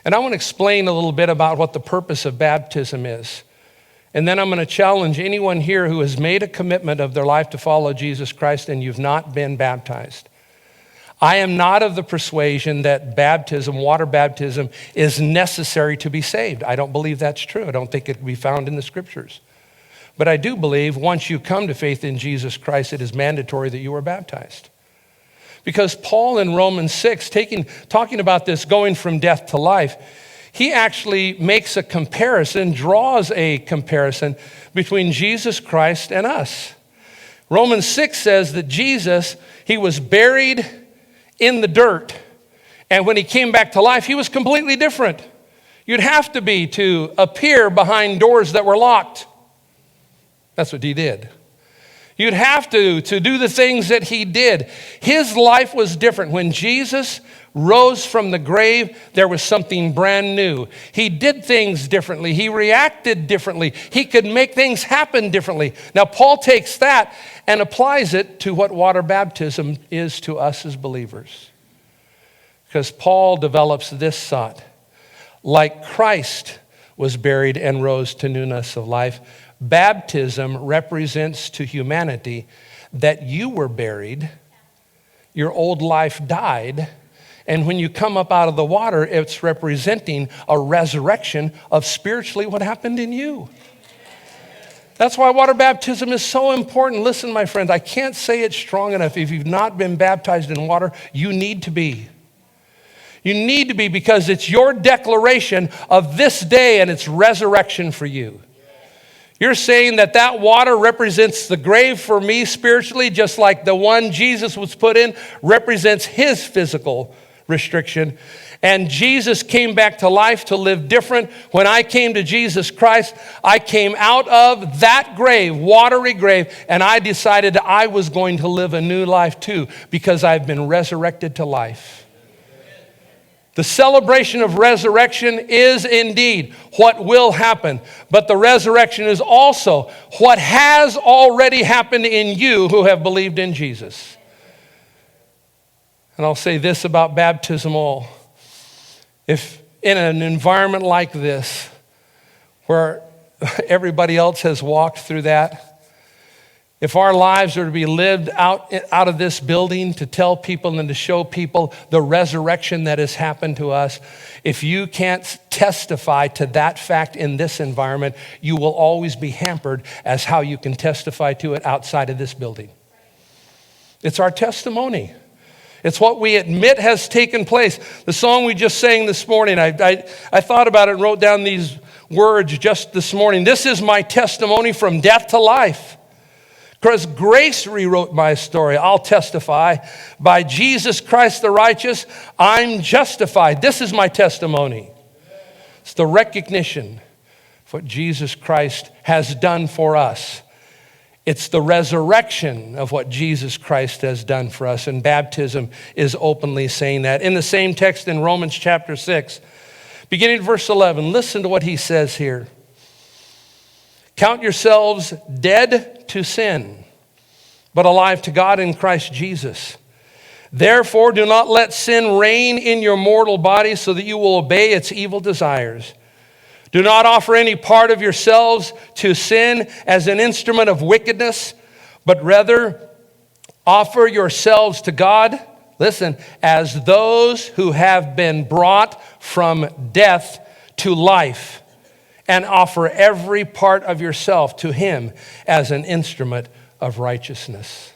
And I want to explain a little bit about what the purpose of baptism is. And then I'm going to challenge anyone here who has made a commitment of their life to follow Jesus Christ and you've not been baptized. I am not of the persuasion that baptism, water baptism, is necessary to be saved. I don't believe that's true. I don't think it can be found in the scriptures. But I do believe once you come to faith in Jesus Christ, it is mandatory that you are baptized. Because Paul in Romans 6, talking about this going from death to life, he actually makes a comparison, draws a comparison between Jesus Christ and us. Romans 6 says that Jesus, he was buried in the dirt. And when he came back to life, he was completely different. You'd have to be to appear behind doors that were locked. That's what he did. You'd have to do the things that he did. His life was different. When Jesus rose from the grave, there was something brand new. He did things differently. He reacted differently. He could make things happen differently. Now, Paul takes that and applies it to what water baptism is to us as believers. Because Paul develops this thought. Like Christ was buried and rose to newness of life, baptism represents to humanity that you were buried, your old life died, and when you come up out of the water, it's representing a resurrection of spiritually what happened in you. That's why water baptism is so important. Listen, my friends, I can't say it strong enough. If you've not been baptized in water, you need to be. You need to be, because it's your declaration of this day and its resurrection for you. You're saying that water represents the grave for me spiritually, just like the one Jesus was put in represents his physical restriction. And Jesus came back to life to live different. When I came to Jesus Christ, I came out of that grave, watery grave, and I decided I was going to live a new life too, because I've been resurrected to life. The celebration of resurrection is indeed what will happen, but the resurrection is also what has already happened in you who have believed in Jesus. And I'll say this about baptismal. If in an environment like this, where everybody else has walked through that, if our lives are to be lived out of this building to tell people and to show people the resurrection that has happened to us, if you can't testify to that fact in this environment, you will always be hampered as how you can testify to it outside of this building. It's our testimony. It's what we admit has taken place. The song we just sang this morning, I thought about it and wrote down these words just this morning. This is my testimony from death to life. Because grace rewrote my story. I'll testify. By Jesus Christ the righteous, I'm justified. This is my testimony. It's the recognition of what Jesus Christ has done for us. It's the resurrection of what Jesus Christ has done for us. And baptism is openly saying that. In the same text in Romans chapter 6, beginning at verse 11, listen to what he says here. Count yourselves dead to sin, but alive to God in Christ Jesus. Therefore, do not let sin reign in your mortal body so that you will obey its evil desires. Do not offer any part of yourselves to sin as an instrument of wickedness, but rather offer yourselves to God, listen, as those who have been brought from death to life, and offer every part of yourself to him as an instrument of righteousness.